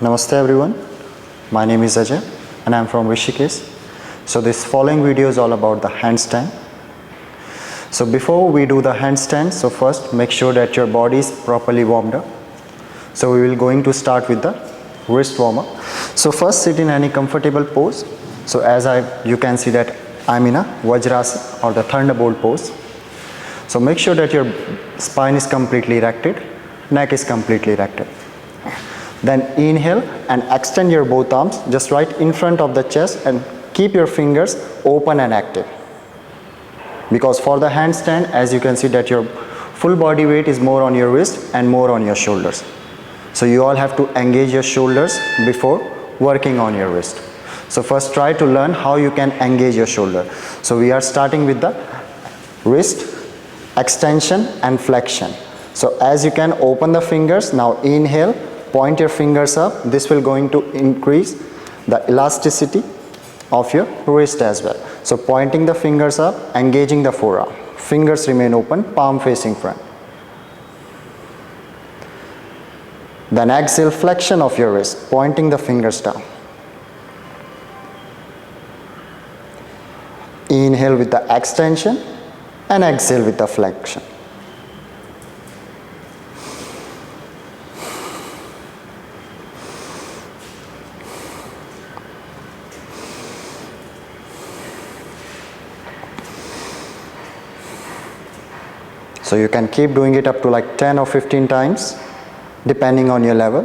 Namaste everyone, my name is Ajay and I am from Rishikesh. So this following video is all about the handstand. So before we do the handstand, so first make sure that your body is properly warmed up. So we will going to start with the wrist warm up. So first sit in any comfortable pose. So you can see that I'm in a Vajrasana or the Thunderbolt pose. So make sure that your spine is completely erected, neck is completely erected. Then inhale and extend your both arms just right in front of the chest and keep your fingers open and active. Because for the handstand, as you can see that your full body weight is more on your wrist and more on your shoulders. So you all have to engage your shoulders before working on your wrist. So first try to learn how you can engage your shoulder. So we are starting with the wrist extension and flexion. So as you can open the fingers, now inhale, point your fingers up. This will going to increase the elasticity of your wrist as well. So pointing the fingers up, engaging the forearm. Fingers remain open, palm facing front. Then exhale, flexion of your wrist, pointing the fingers down. Inhale with the extension and exhale with the flexion. So you can keep doing it up to like 10 or 15 times depending on your level.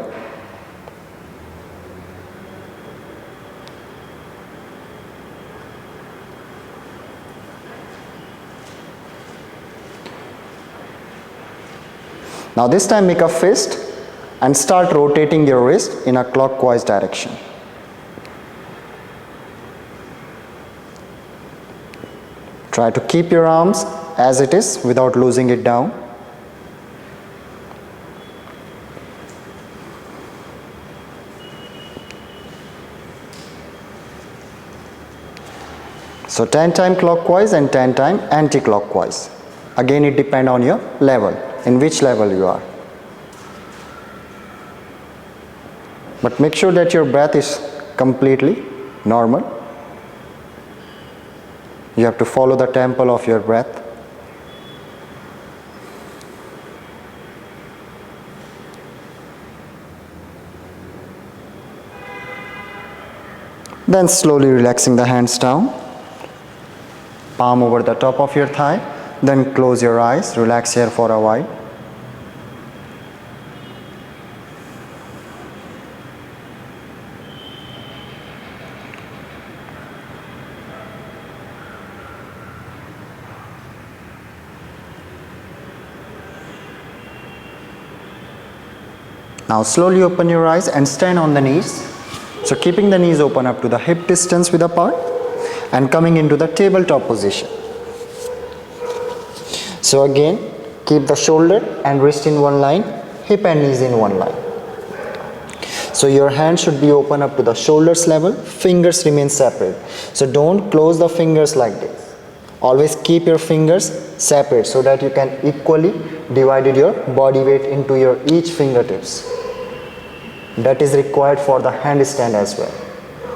Now this time make a fist and start rotating your wrist in a clockwise direction. Try to keep your arms as it is without losing it down. So 10 times clockwise and 10 times anti-clockwise. Again it depends on your level, in which level you are. But make sure that your breath is completely normal. You have to follow the tempo of your breath. Then slowly relaxing the hands down, palm over the top of your thigh, then close your eyes, relax here for a while. Now slowly open your eyes and stand on the knees. So keeping the knees open up to the hip distance width apart and coming into the tabletop position. So again, keep the shoulder and wrist in one line, hip and knees in one line. So your hand should be open up to the shoulders level, fingers remain separate. So don't close the fingers like this. Always keep your fingers separate so that you can equally divide your body weight into your each fingertips. That is required for the handstand as well,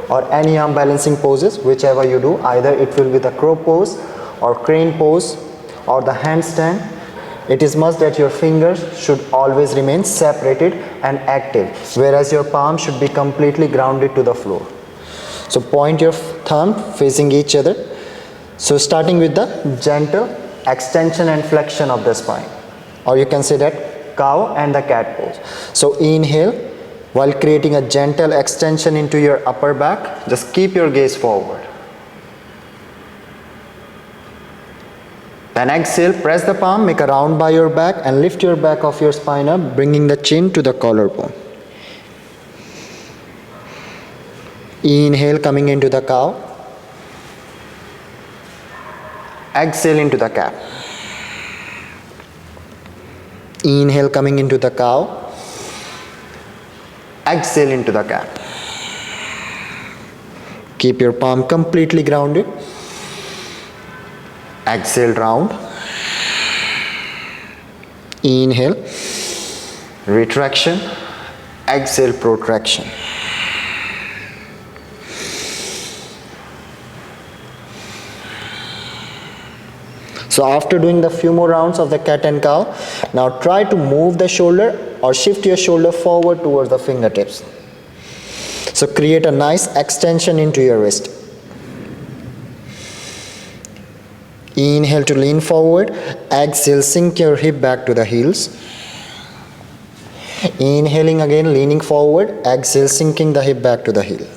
or any arm balancing poses, whichever you do, either it will be the crow pose or crane pose or the handstand. It is must that your fingers should always remain separated and active, whereas your palm should be completely grounded to the floor. So point your thumb facing each other. So starting with the gentle extension and flexion of the spine, or you can say that cow and the cat pose. So inhale. While creating a gentle extension into your upper back, just keep your gaze forward. Then exhale, press the palm, make a round by your back and lift your back of your spine up, bringing the chin to the collarbone. Inhale, coming into the cow. Exhale into the cat. Inhale, coming into the cow. Exhale into the cat. Keep your palm completely grounded. Exhale, round. Inhale, retraction. exhale protraction. So after doing the few more rounds of the cat and cow, now try to move the shoulder or shift your shoulder forward towards the fingertips. So create a nice extension into your wrist. Inhale to lean forward, exhale, sink your hip back to the heels. Inhaling again, leaning forward, exhale, sinking the hip back to the heel.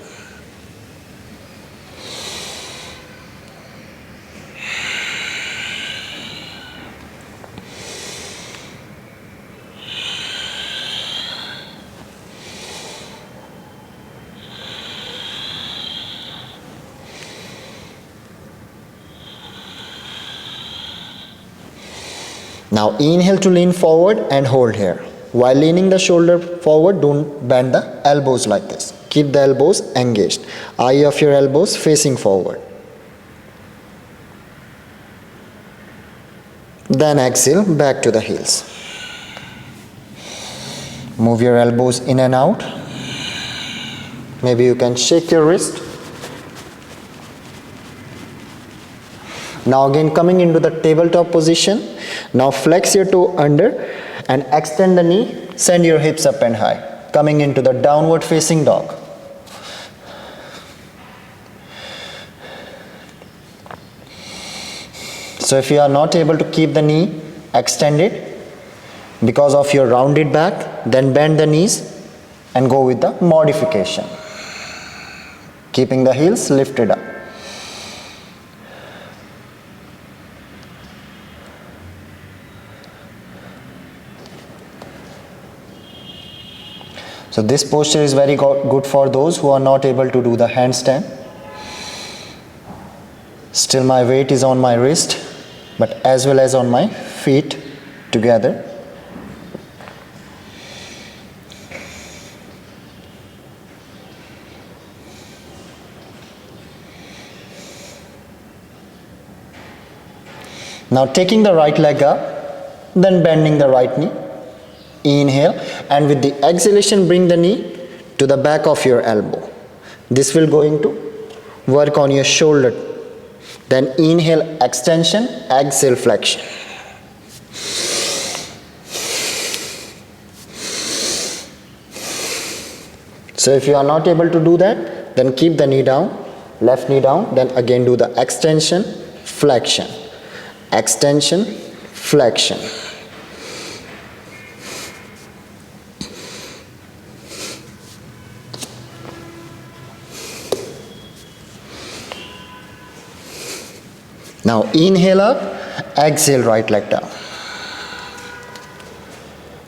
Now inhale to lean forward and hold here. While leaning the shoulder forward, don't bend the elbows like this. Keep the elbows engaged. Eye of your elbows facing forward. Then exhale back to the heels. Move your elbows in and out. Maybe you can shake your wrist. Now again coming into the tabletop position. Now flex your toe under and extend the knee. Send your hips up and high. Coming into the downward facing dog. So if you are not able to keep the knee extended because of your rounded back, then bend the knees and go with the modification. Keeping the heels lifted up. So this posture is very good for those who are not able to do the handstand. Still my weight is on my wrist, but as well as on my feet together. Now taking the right leg up, then bending the right knee. Inhale, and with the exhalation bring the knee to the back of your elbow. This will going to work on your shoulder. Then inhale extension, exhale flexion. So if you are not able to do that, then keep the knee down, left knee down, then again do the extension, flexion, extension, flexion. Now inhale up, exhale right leg down.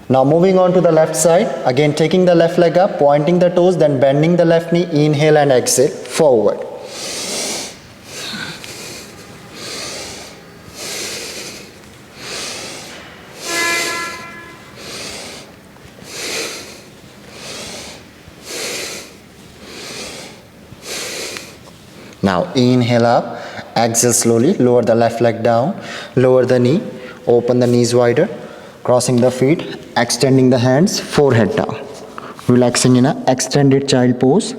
Now moving on to the left side, again taking the left leg up, pointing the toes, then bending the left knee, inhale and exhale, forward. Now inhale up, exhale slowly, lower the left leg down, lower the knee, open the knees wider, crossing the feet, extending the hands, forehead down. Relaxing in an extended child pose.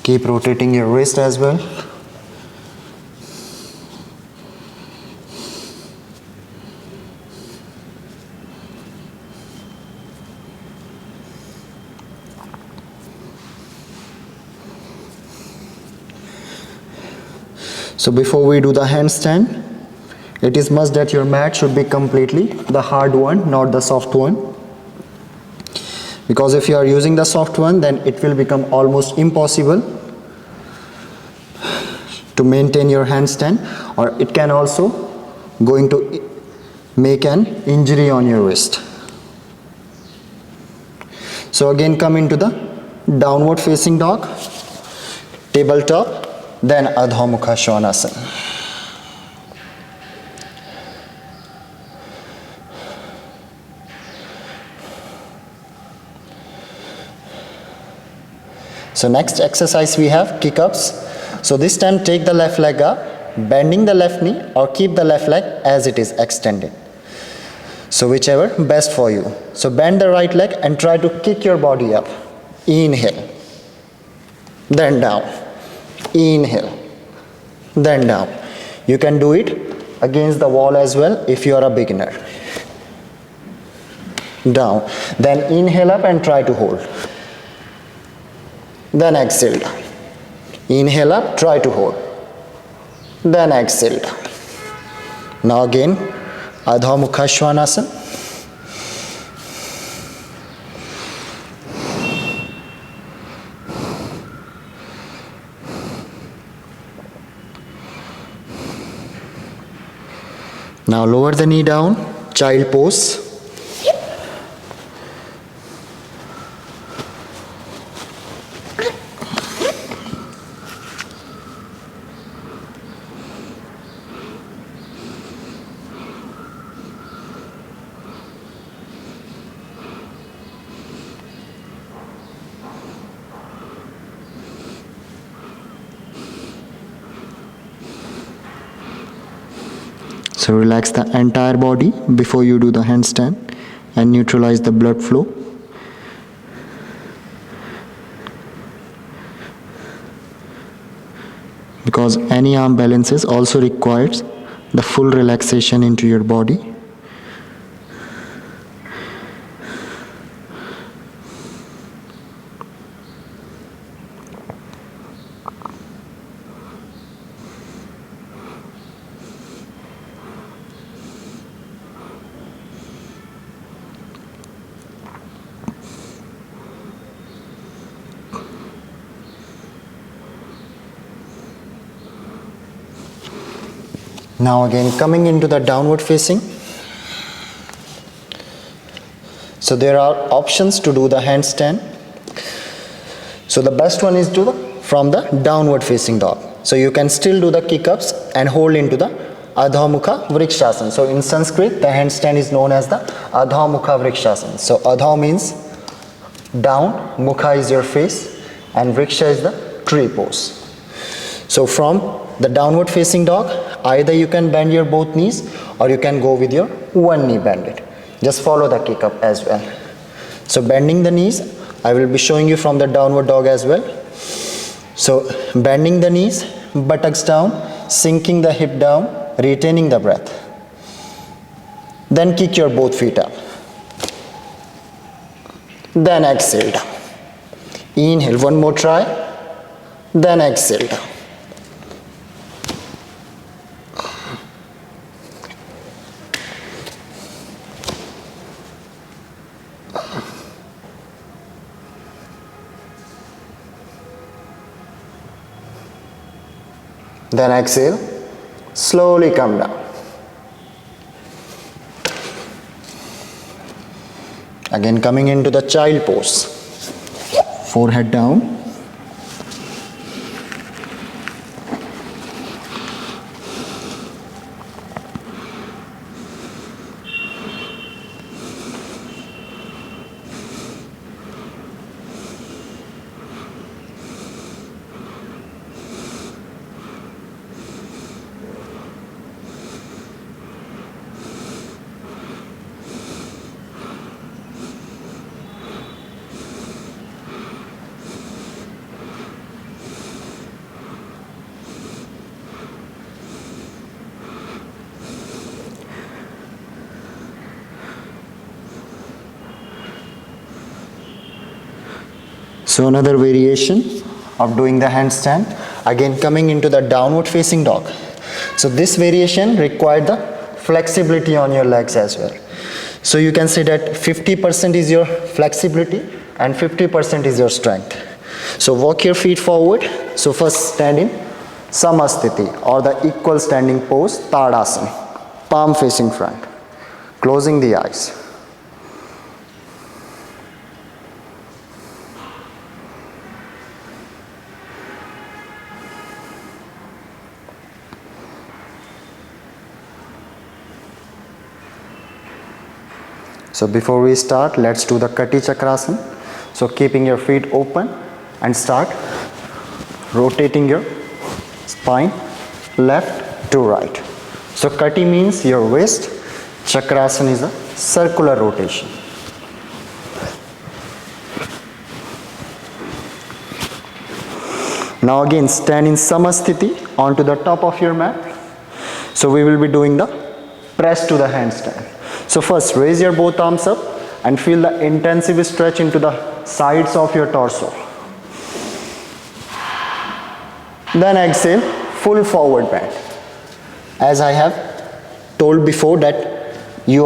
Keep rotating your wrist as well. So before we do the handstand, it is must that your mat should be completely the hard one, not the soft one. Because if you are using the soft one, then it will become almost impossible to maintain your handstand, or it can also going to make an injury on your wrist. So again come into the downward facing dog, tabletop, then Adho Mukha Svanasana. So next exercise we have kick-ups. So this time take the left leg up, bending the left knee, or keep the left leg as it is extended. So whichever best for you. So bend the right leg and try to kick your body up. Inhale, then down. Inhale, then down. You can do it against the wall as well if you are a beginner. Down. Then inhale up and try to hold. Then exhale down. Inhale up, try to hold. Then exhale down. Now again, Adho Mukha Svanasana. Now lower the knee down, child pose. So relax the entire body before you do the handstand and neutralize the blood flow. Because any arm balances also requires the full relaxation into your body. Now again coming into the downward facing. So there are options to do the handstand. So the best one is from the downward facing dog. So you can still do the kick-ups and hold into the Adho Mukha Vrikshasana. So in Sanskrit the handstand is known as the Adho Mukha Vrikshasana. So Adho means down, Mukha is your face, and Vriksha is the tree pose. So from the downward facing dog, either you can bend your both knees or you can go with your one knee bended. Just follow the kick up as well. So bending the knees, I will be showing you from the downward dog as well. So bending the knees, buttocks down, sinking the hip down, retaining the breath. Then kick your both feet up. Then exhale down. Inhale, one more try. Then exhale down. Then exhale, slowly come down. Again coming into the child pose. Forehead down. So another variation of doing the handstand, again coming into the downward facing dog. So this variation required the flexibility on your legs as well. So you can say that 50% is your flexibility and 50% is your strength. So walk your feet forward. So first stand in Samasthiti or the equal standing pose, Tadasana, palm facing front, closing the eyes. So before we start, let's do the Kati Chakrasana. So keeping your feet open and start rotating your spine left to right. So Kati means your waist, Chakrasana is a circular rotation. Now again stand in Samasthiti onto the top of your mat. So we will be doing the press to the handstand. So first raise your both arms up and feel the intensive stretch into the sides of your torso. Then exhale, full forward bend. As I have told before that you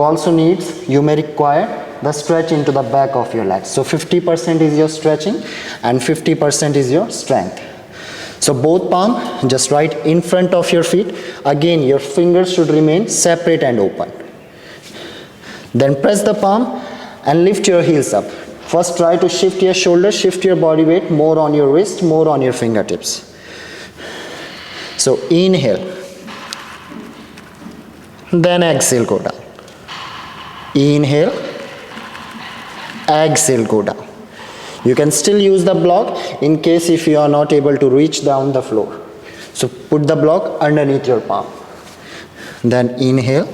may require the stretch into the back of your legs. So 50% is your stretching and 50% is your strength. So both palm just right in front of your feet. Again, your fingers should remain separate and open. Then press the palm and lift your heels up. First try to shift your shoulders, shift your body weight more on your wrist, more on your fingertips. So inhale. Then exhale, go down. Inhale. Exhale, go down. You can still use the block in case if you are not able to reach down the floor. So put the block underneath your palm. Then inhale,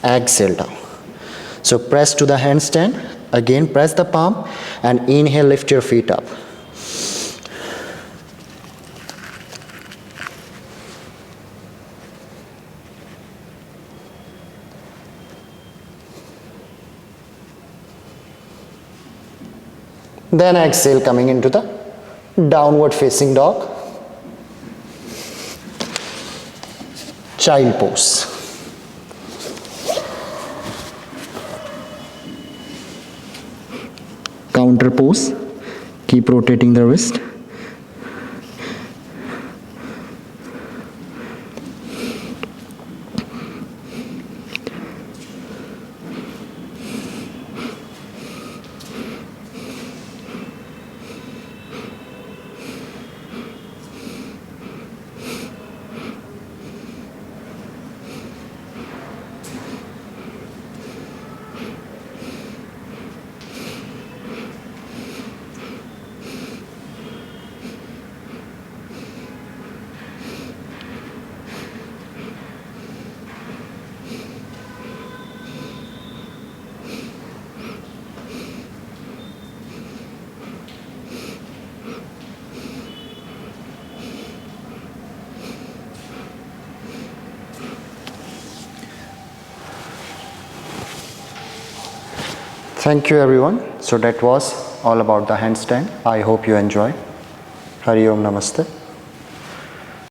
exhale down. So press to the handstand. Again press the palm and inhale, lift your feet up. Then exhale, coming into the downward facing dog, child pose. Counter pose, keep rotating the wrist. Thank you everyone. So that was all about the handstand. I hope you enjoyed. Hari Om Namaste.